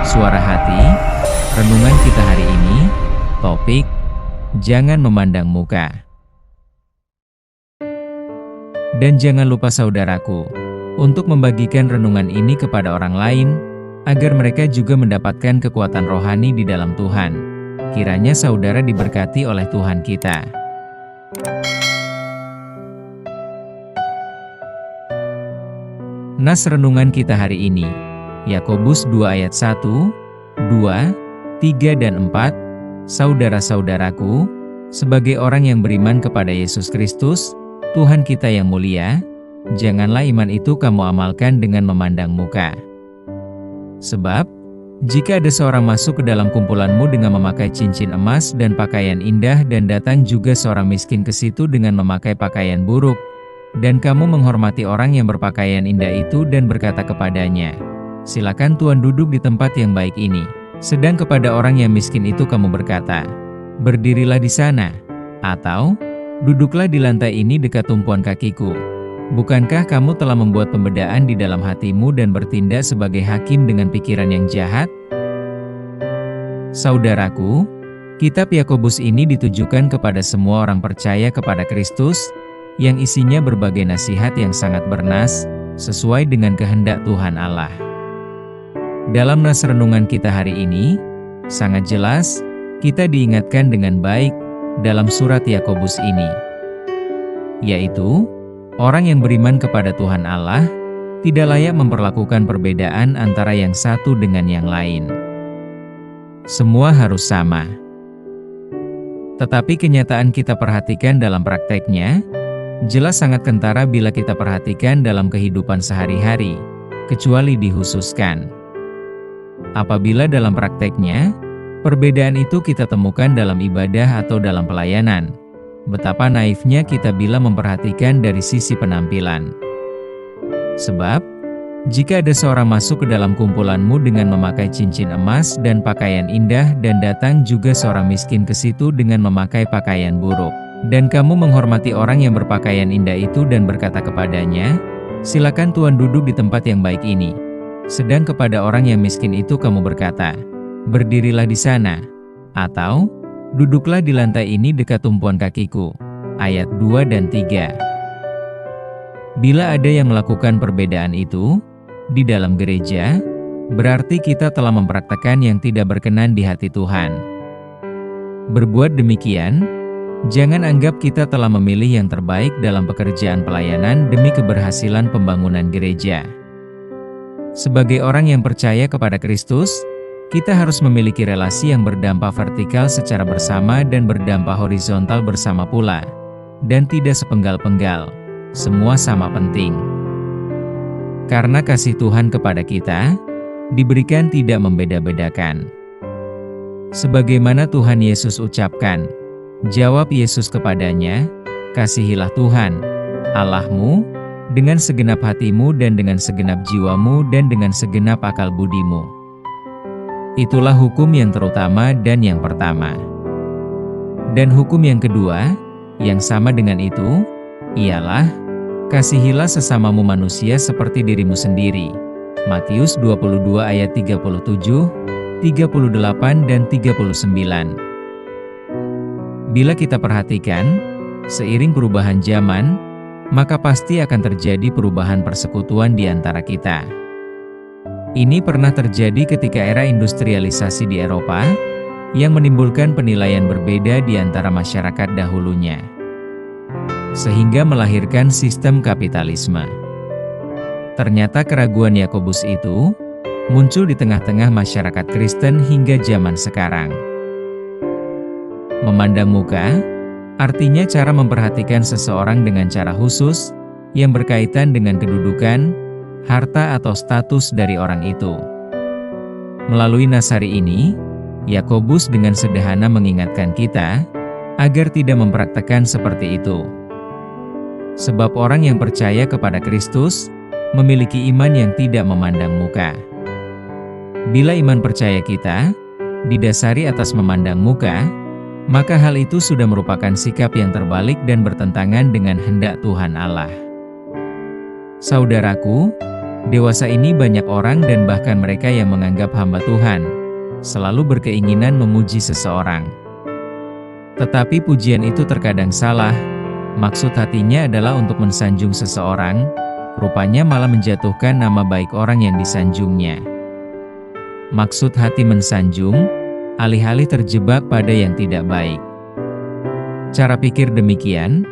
Suara Hati, renungan kita hari ini, topik, jangan memandang muka. Dan jangan lupa saudaraku, untuk membagikan renungan ini kepada orang lain, agar mereka juga mendapatkan kekuatan rohani di dalam Tuhan. Kiranya saudara diberkati oleh Tuhan kita. Nas renungan kita hari ini, Yakobus 2 ayat 1, 2, 3 dan 4. Saudara-saudaraku, sebagai orang yang beriman kepada Yesus Kristus, Tuhan kita yang mulia, janganlah iman itu kamu amalkan dengan memandang muka. Sebab, jika ada seorang masuk ke dalam kumpulanmu dengan memakai cincin emas dan pakaian indah dan datang juga seorang miskin ke situ dengan memakai pakaian buruk, dan kamu menghormati orang yang berpakaian indah itu dan berkata kepadanya, silakan Tuan duduk di tempat yang baik ini. Sedang kepada orang yang miskin itu kamu berkata, berdirilah di sana, atau duduklah di lantai ini dekat tumpuan kakiku. Bukankah kamu telah membuat pembedaan di dalam hatimu dan bertindak sebagai hakim dengan pikiran yang jahat? Saudaraku, kitab Yakobus ini ditujukan kepada semua orang percaya kepada Kristus, yang isinya berbagai nasihat yang sangat bernas, sesuai dengan kehendak Tuhan Allah. Dalam nas renungan kita hari ini, sangat jelas, kita diingatkan dengan baik dalam surat Yakobus ini, yaitu, orang yang beriman kepada Tuhan Allah, tidak layak memperlakukan perbedaan antara yang satu dengan yang lain. Semua harus sama. Tetapi kenyataan kita perhatikan dalam prakteknya, jelas sangat kentara bila kita perhatikan dalam kehidupan sehari-hari, kecuali dikhususkan. Apabila dalam prakteknya, perbedaan itu kita temukan dalam ibadah atau dalam pelayanan, betapa naifnya kita bila memperhatikan dari sisi penampilan. Sebab, jika ada seorang masuk ke dalam kumpulanmu dengan memakai cincin emas dan pakaian indah dan datang juga seorang miskin ke situ dengan memakai pakaian buruk, dan kamu menghormati orang yang berpakaian indah itu dan berkata kepadanya, silakan Tuan duduk di tempat yang baik ini. Sedang kepada orang yang miskin itu kamu berkata, berdirilah di sana, atau duduklah di lantai ini dekat tumpuan kakiku. Ayat 2 dan 3. Bila ada yang melakukan perbedaan itu di dalam gereja, berarti kita telah mempraktekkan yang tidak berkenan di hati Tuhan. Berbuat demikian, jangan anggap kita telah memilih yang terbaik dalam pekerjaan pelayanan demi keberhasilan pembangunan gereja. Sebagai orang yang percaya kepada Kristus, kita harus memiliki relasi yang berdampak vertikal secara bersama dan berdampak horizontal bersama pula, dan tidak sepenggal-penggal. Semua sama penting. Karena kasih Tuhan kepada kita diberikan tidak membeda-bedakan. Sebagaimana Tuhan Yesus ucapkan, jawab Yesus kepadanya, kasihilah Tuhan, Allahmu, dengan segenap hatimu dan dengan segenap jiwamu dan dengan segenap akal budimu. Itulah hukum yang terutama dan yang pertama. Dan hukum yang kedua, yang sama dengan itu, ialah, kasihilah sesamamu manusia seperti dirimu sendiri. Matius 22 ayat 37, 38 dan 39. Bila kita perhatikan, seiring perubahan zaman, maka pasti akan terjadi perubahan persekutuan di antara kita. Ini pernah terjadi ketika era industrialisasi di Eropa, yang menimbulkan penilaian berbeda di antara masyarakat dahulunya, sehingga melahirkan sistem kapitalisme. Ternyata keraguan Yakobus itu muncul di tengah-tengah masyarakat Kristen hingga zaman sekarang. Memandang muka artinya cara memperhatikan seseorang dengan cara khusus, yang berkaitan dengan kedudukan, harta atau status dari orang itu. Melalui nas hari ini, Yakobus dengan sederhana mengingatkan kita, agar tidak mempraktekkan seperti itu. Sebab orang yang percaya kepada Kristus, memiliki iman yang tidak memandang muka. Bila iman percaya kita didasari atas memandang muka, maka hal itu sudah merupakan sikap yang terbalik dan bertentangan dengan kehendak Tuhan Allah. Saudaraku, Dewasa ini banyak orang dan bahkan mereka yang menganggap hamba Tuhan, selalu berkeinginan memuji seseorang. Tetapi pujian itu terkadang salah, maksud hatinya adalah untuk mensanjung seseorang, rupanya malah menjatuhkan nama baik orang yang disanjungnya. Maksud hati mensanjung, alih-alih terjebak pada yang tidak baik. Cara pikir demikian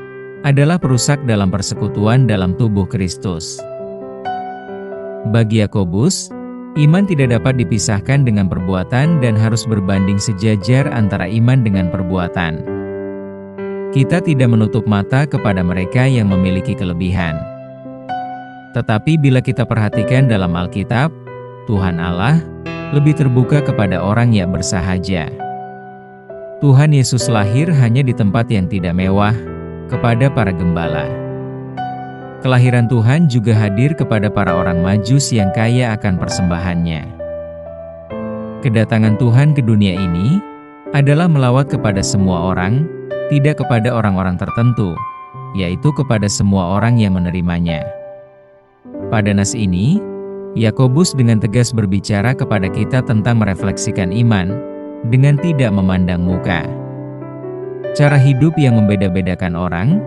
adalah perusak dalam persekutuan dalam tubuh Kristus. Bagi Yakobus, iman tidak dapat dipisahkan dengan perbuatan dan harus berbanding sejajar antara iman dengan perbuatan. Kita tidak menutup mata kepada mereka yang memiliki kelebihan. Tetapi bila kita perhatikan dalam Alkitab, Tuhan Allah lebih terbuka kepada orang yang bersahaja. Tuhan Yesus lahir hanya di tempat yang tidak mewah, kepada para gembala. Kelahiran Tuhan juga hadir kepada para orang Majus yang kaya akan persembahannya. Kedatangan Tuhan ke dunia ini adalah melawat kepada semua orang, tidak kepada orang-orang tertentu, yaitu kepada semua orang yang menerimanya. Pada nas ini, Yakobus dengan tegas berbicara kepada kita tentang merefleksikan iman dengan tidak memandang muka. Cara hidup yang membeda-bedakan orang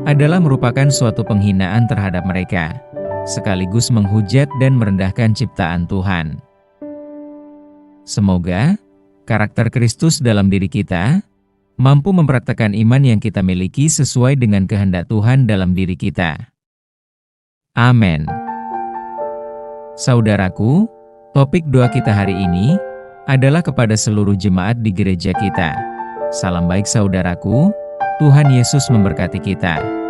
adalah merupakan suatu penghinaan terhadap mereka, sekaligus menghujat dan merendahkan ciptaan Tuhan. Semoga karakter Kristus dalam diri kita mampu mempraktekkan iman yang kita miliki sesuai dengan kehendak Tuhan dalam diri kita. Amin. Saudaraku, topik doa kita hari ini adalah kepada seluruh jemaat di gereja kita. Salam baik saudaraku, Tuhan Yesus memberkati kita.